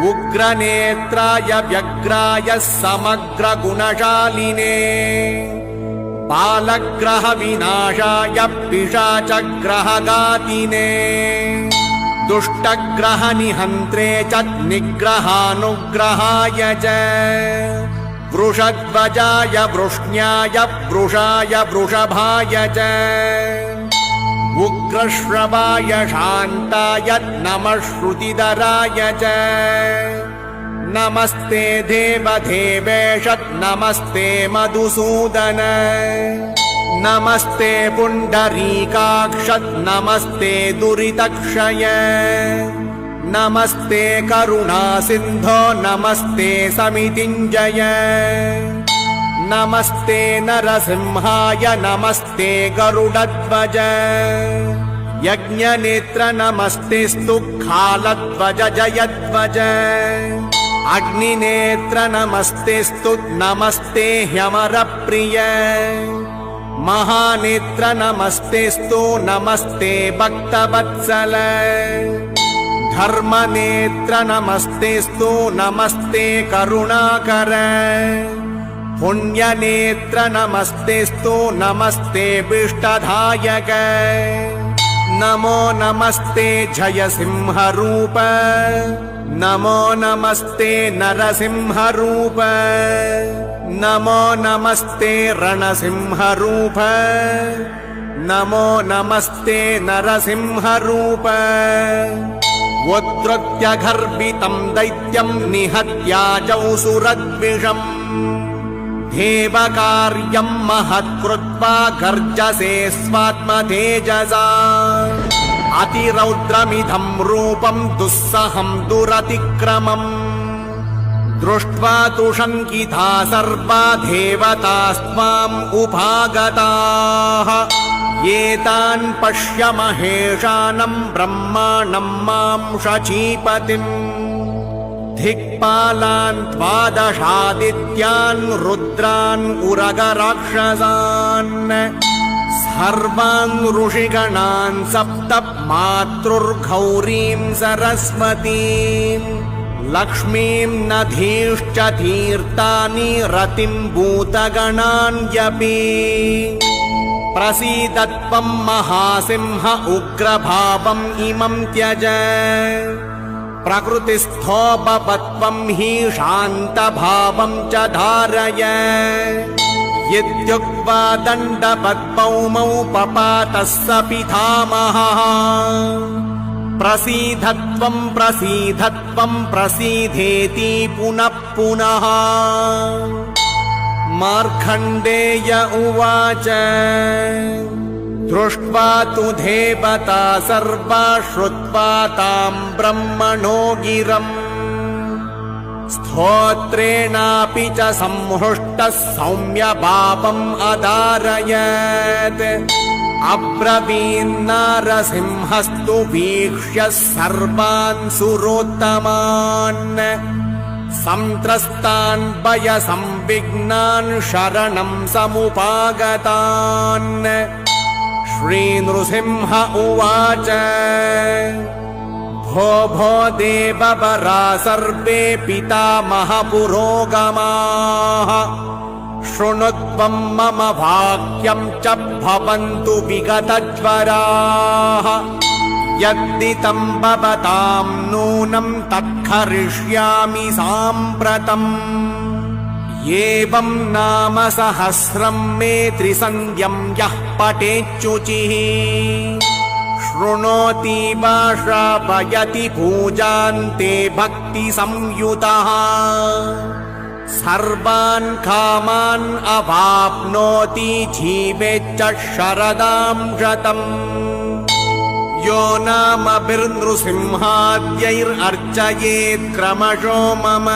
Speaker 1: उग्रनेत्राय व्यग्राय समग्रगुणशालिने बालग्रह विनाशाय पिशाचग्रहघातिने दुष्टग्रह निहन्त्रे च निग्रहानुग्रहाय च वृषध्वजाय वृष्ण्याय वृषाय वृषभाय च उग्रश्रवाय शान्ताय नमः श्रुतिधराय च नमस्ते देवदेवेश नमस्ते मधुसूदन नमस्ते पुण्डरीकाक्ष नमस्ते दुरितक्षय नमस्ते करुणासिन्धो नमस्ते समितिञ्जय नमस्ते नरसिंहाय नमस्ते गरुडध्वज यज्ञनेत्र नमस्तेस्तु खालध्वज जयध्वज अग्निनेत्र नमस्तेस्तु नमस्ते ह्यमरप्रिय महानेत्र नमस्तेस्तु नमस्ते भक्तवत्सल धर्मनेत्र नमस्तेस्तु नमस्ते करुणाकर पुण्यनेत्र नमस्तेस्तु नमस्ते विष्टधायक नमो नमस्ते जयसिंहरूप नमो नमस्ते नरसिंहरूप नमो नमस्ते रणसिंहरूप नमो नमस्ते नरसिंहरूप उद्धृत्य गर्भितं दैत्यं निहत्याजौ सुरद्विषम् देवकार्यं महत्कृत्वा गर्जसे स्वात्मतेजसा अतिरौद्रमिदं रूपं दुस्सहं दुरतिक्रमम् दृष्ट्वा तु शङ्किता सर्वा देवतास्त्वाम् उपागताः एतान् पश्य महेशानं ब्रह्माणं मां शचीपतिम् दिक्पालान् द्वादशादित्यान् रुद्रान् उरगराक्षसान् सर्वान् ऋषिगणान् सप्त मातृर्गौरीं सरस्वतीं लक्ष्मीं नदीश्च तीर्थानि रतिं भूतगणान्यपि प्रसीदत्वं महासिंह उग्रभावम् इमं त्यज प्रकृतिस्थो भवत्वं हि शान्तभावं च धारय यद्युक्त्वा दण्डपद्मौ पपातः स पितामहः प्रसीदत्वं प्रसीदत्वं प्रसीदेति पुनः पुनः मार्कण्डेय उवाच दृष्ट्वा तु देवता सर्वा श्रुत्वा तां ब्रह्मणो गिरम् स्तोत्रेणापि च संहृष्टः सौम्यभावम् अधारयत् अब्रवीन्नारसिंहस्तु वीक्ष्य सर्वान् सुरोत्तमान् संत्रस्तान् भयसंविघ्नान् शरणं समुपागतान् श्रीनृसिंह उवाच भो भो देववरा सर्वे पितामहपुरोगमाः शृणुत्वं मम वाक्यं च भवन्तु विगतज्वराः यद्दितं भवतां नूनं तत्करिष्यामि साम्प्रतम् एवं नाम सहस्रं मे त्रिसन्ध्यं यः पठेच्युचिः शृणोति वा श्रावयति पूजान्ते भक्तिसंयुतः सर्वान् कामान् अवाप्नोति जीवेच्च शरदां शतम् यो नामभिर्नृसिंहाद्यैरर्चयेत् क्रमशो मम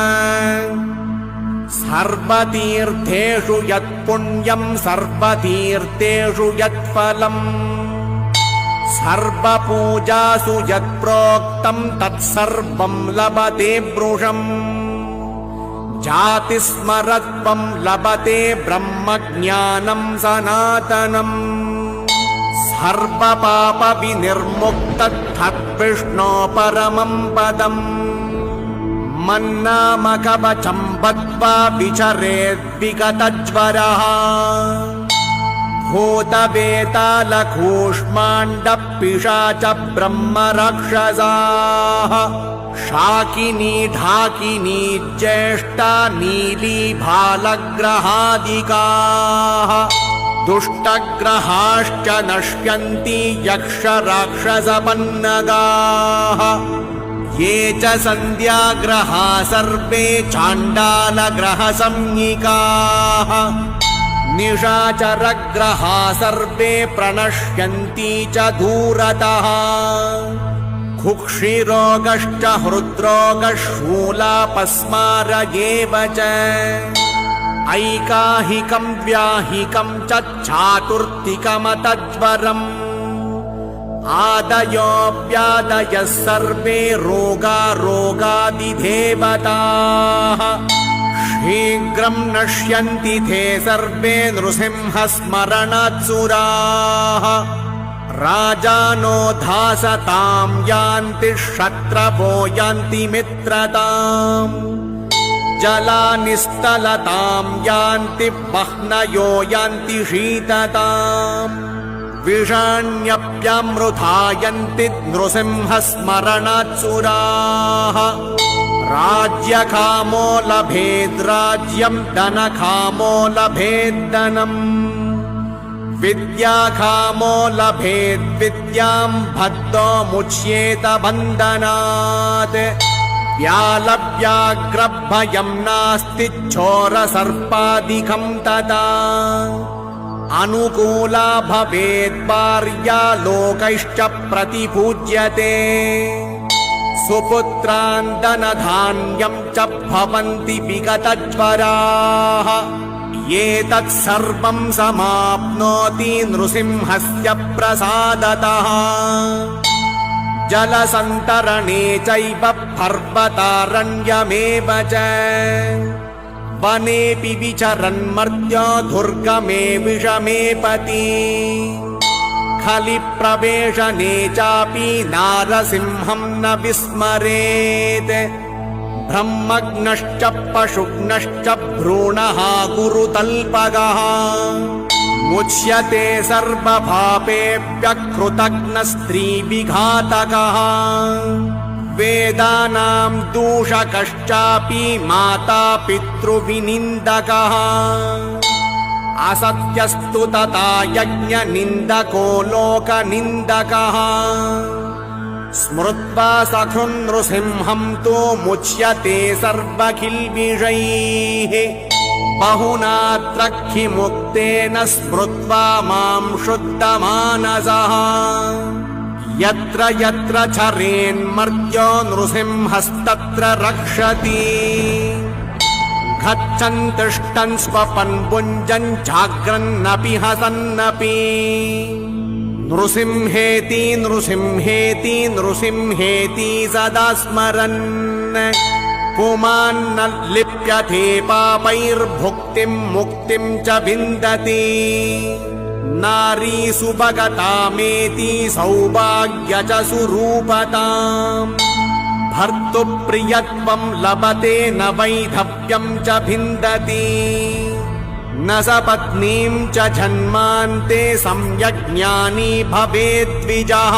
Speaker 1: सर्वतीर्थेषु यत्पुण्यं सर्वतीर्थेषु यत्फलम् सर्वपूजासु यत्प्रोक्तं तत्सर्वं लभते वृषम् जातिस्मरत्वं लभते ब्रह्मज्ञानं सनातनम् सर्वपापविनिर्मुक्तद्धद्विष्णो परमं पदम् मन्नामकवचं बद्ध्वा विचरेद्विगतज्वरः भूतवेतालकूष्माण्डपिशाच ब्रह्मराक्षसाः शाकिनी ढाकिनी ज्येष्ठा नीली भालग्रहादिकाः दुष्टग्रहाश्च नश्यन्ति यक्षराक्षसपन्नगाः ये च सन्ध्याग्रहा सर्वे चाण्डालग्रहसंज्ञिकाः निशाचरग्रहा सर्वे प्रणश्यन्ति च दूरतः कुक्षिरोगश्च हृद्रोगः शूलापस्मार एव च ऐकाहिकं व्याहिकं च चातुर्थिकमतज्वरम् आदयो व्यादयः सर्वे रोगादिदेवताः शीघ्रं नश्यन्ति ते सर्वे नृसिंहस्मरणात्सुराः राजानो धासतां यान्ति शत्रवो यान्ति मित्रताम् जलानिस्तलतां यान्ति वह्नयो यान्ति शीतताम् विषाण्यप्यमृथायन्ति नृसिंहस्मरणात्सुराः राज्यकामो लभेद्राज्यं धनकामो लभेद्धनम् विद्याकामो लभेद्विद्यां बद्धो मुच्येत बन्धनात् व्यालव्याघ्रभयं नास्ति चोरसर्पादिकं तथा अनुकूला भवेत् भार्या लोकैश्च प्रतिपूज्यते सुपुत्रान् धनधान्यं च भवन्ति विगतज्वराः एतत् सर्वं समाप्नोति नृसिंहस्य प्रसादतः जलसन्तरणे चैव पर्वतारण्यमेव च वनेऽपि विचरन्मर्त्यो दुर्गमे विषमे पति खलिप्रवेशने चापि नारसिंहं न विस्मरेत् ब्रह्मग्नश्च पशुघ्नश्च भ्रूणः गुरुतल्पगः मुच्यते सर्वपापेभ्यः कृतघ्नस्त्रीविघातकः वेदानां दूषकश्चापि माता पितृविनिन्दकः असत्यस्तु तथा यज्ञनिन्दको लोकनिन्दकः स्मृत्वा सखृन्नृसिंहं तु मुच्यते सर्वखिल्बिषैः बहुनात्रखिमुक्तेन स्मृत्वा मां शुद्धमानसः यत्र यत्र चरेन्मर्त्यो नृसिंहस्तत्र रक्षति गच्छन् तिष्ठन् स्वपन् भुञ्जन् जाग्रन्नपि हसन्नपि नृसिंहेति नृसिंहेति नृसिंहेति सदा स्मरन् पुमान्न लिप्यते पापैर्भुक्तिं मुक्तिं च विन्दति नारी सुभगतामेति सौभाग्य च सुरूपताम् भर्तुप्रियत्वं लभते न वैधव्यं च भिन्दति न सपत्नीं च जन्मान्ते सम्यग्ज्ञानी भवेद्विजः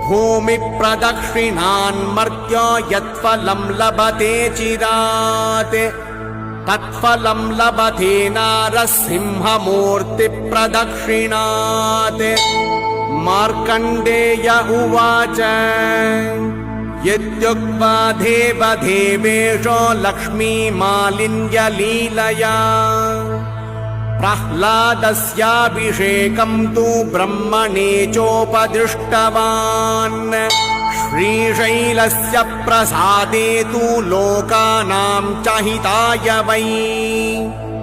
Speaker 1: भूमिप्रदक्षिणान्मर्त्यो यत्फलं लभते चिरात् तत्फलं लभते नारसिंहमूर्तिप्रदक्षिणात्। मार्कण्डेय उवाच यद्युक्त्वा देवदेवेशो लक्ष्मीमालिन्यलीलया प्रह्लादस्याभिषेकं तु ब्रह्मणे चोपदिष्टवान्। श्रीशैलस्य प्रसादे तु लोकानां च हिताय वै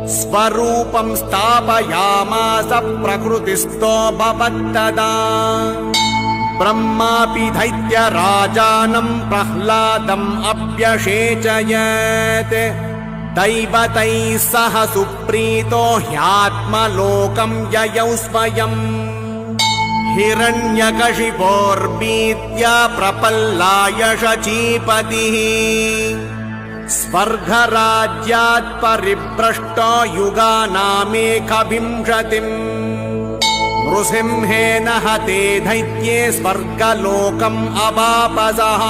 Speaker 1: स्वरूपं स्थापयामास प्रकृतिस्थो भवत्तदा। ब्रह्मापि दैत्यराजानं प्रह्लादम् अभ्यषेचयत्। दैवतैः सह सुप्रीतो ह्यात्मलोकं ययौ स्वयम्। हिरण्यकशिपोर्भीत्या प्रपल्लाय शचीपतिः स्वर्गराज्यात् परिभ्रष्टो युगानामेकविंशतिम्। नृसिंहेन हते दैत्ये स्वर्गलोकम् अवापसः।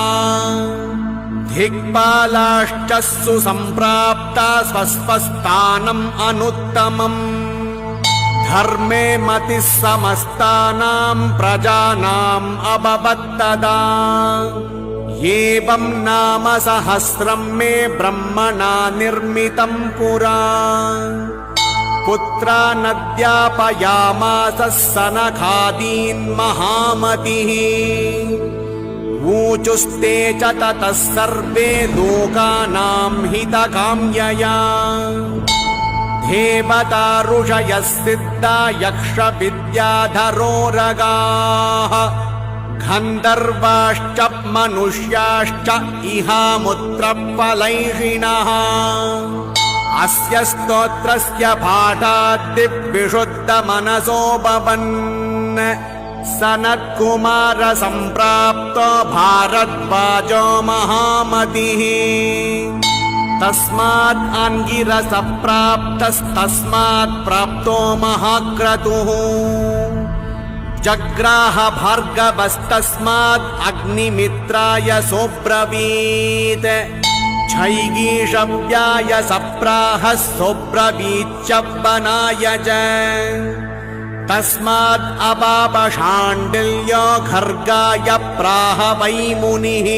Speaker 1: दिक्पालाश्च सुसम्प्राप्ता स्वस्वस्थानम् अनुत्तमम्। धर्मे मतिः समस्तानां प्रजानाम् अभवत्तदा। एवं नाम सहस्रं मे ब्रह्मणा निर्मितं पुरा। पुत्रा नद्यापयामास सनकादीन् महामतिः। ऊचुस्ते च ततः सर्वे लोकानां हितकाम्यया। देवता ऋषयः सिद्धा यक्षविद्याधरोरगाः। गन्धर्वाश्च मनुष्याश्च इहामुत्र फलैषिणः। अस्य स्तोत्रस्य पाठाद्दिग्विशुद्धमनसो भवन्। सनत्कुमार सम्प्राप्तो भारद्वाजो महामतिः। तस्मात् अंगिरस प्राप्तस्तस्मात् प्राप्तो महाक्रतुः। जग्राह भार्गवस्तस्मात् अग्निमित्राय सोऽब्रवीत्। क्षैगीषव्याय सप्राह सोऽब्रवीच्यवनाय च। तस्मात् अपापशाण्डिल्यो खर्गाय प्राह वै मुनिः।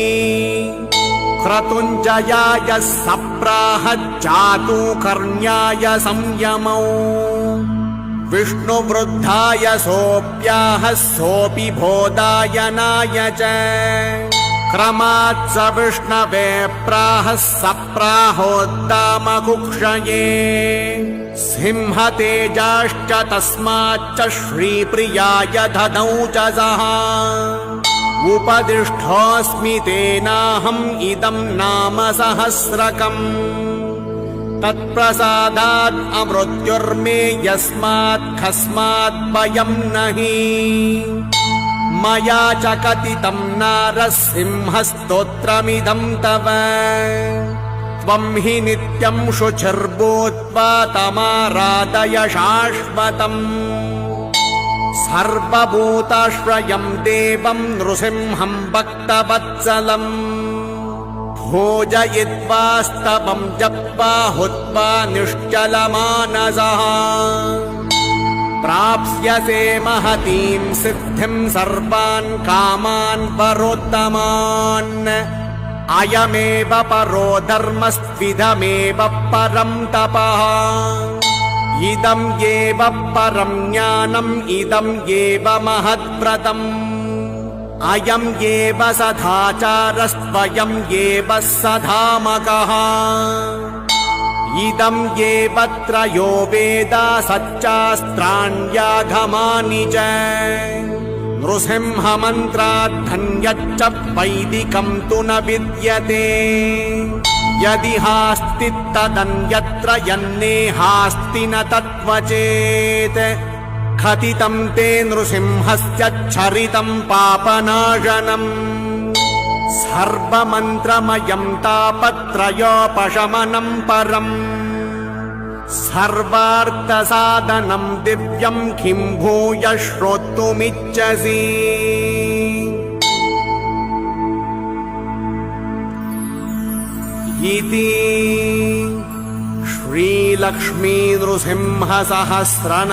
Speaker 1: क्रतुञ्जयाय सप्राह जातुकर्ण्याय संयमौ। विष्णुवृद्धाय सोऽप्याह सोऽपि बोधायनाय च। क्रमात् स विष्णवे प्राह सप्राहोत्तामकुक्षये। सिंहतेजाश्च तस्माच्च श्रीप्रियाय ददौ च सः। उपदिष्टोऽस्मि तेनाहम् इदं नाम सहस्रकम्। तत्प्रसादात् अमृत्युर्मे यस्मात् कस्मात् भयं नहि। मया च कथितं नारसिंहस्तोत्रमिदं तव। त्वं हि नित्यं शुचिर्भूत्वा तमाराधय शाश्वतम्। सर्वभूताश्रयं देवं नृसिंहं भक्तवत्सलम्। भोजयित्वा स्तवं जप्त्वा हुत्वा निश्चलमानसः। प्राप्स्यसे महतीं सिद्धिं सर्वान् कामान् वरोत्तमान्। अयमेव परो धर्मस्त्विदमेव परं तपः। इदं एव परं ज्ञानम् इदं एव महद्व्रतम्। अयं एव सदाचारस्त्वयं एव सधामकः। इदं एव त्रयो वेदा सच्चास्त्राण्यागमानि च। नृसिंहमन्त्राद्धन्यच्च वैदिकं तु न विद्यते। यदि हास्ति तदन्यत्र यन्नेहास्ति न तत्त्वचेत्। कथितं ते नृसिंहस्य चरितं पापनाशनम्। सर्वमन्त्रमयं तापत्रयोपशमनं परम्। सर्वार्थसाधनं दिव्यं किं भूय श्रोतुमिच्छसि। इति श्रीलक्ष्मी नृसिंहसहस्रनाम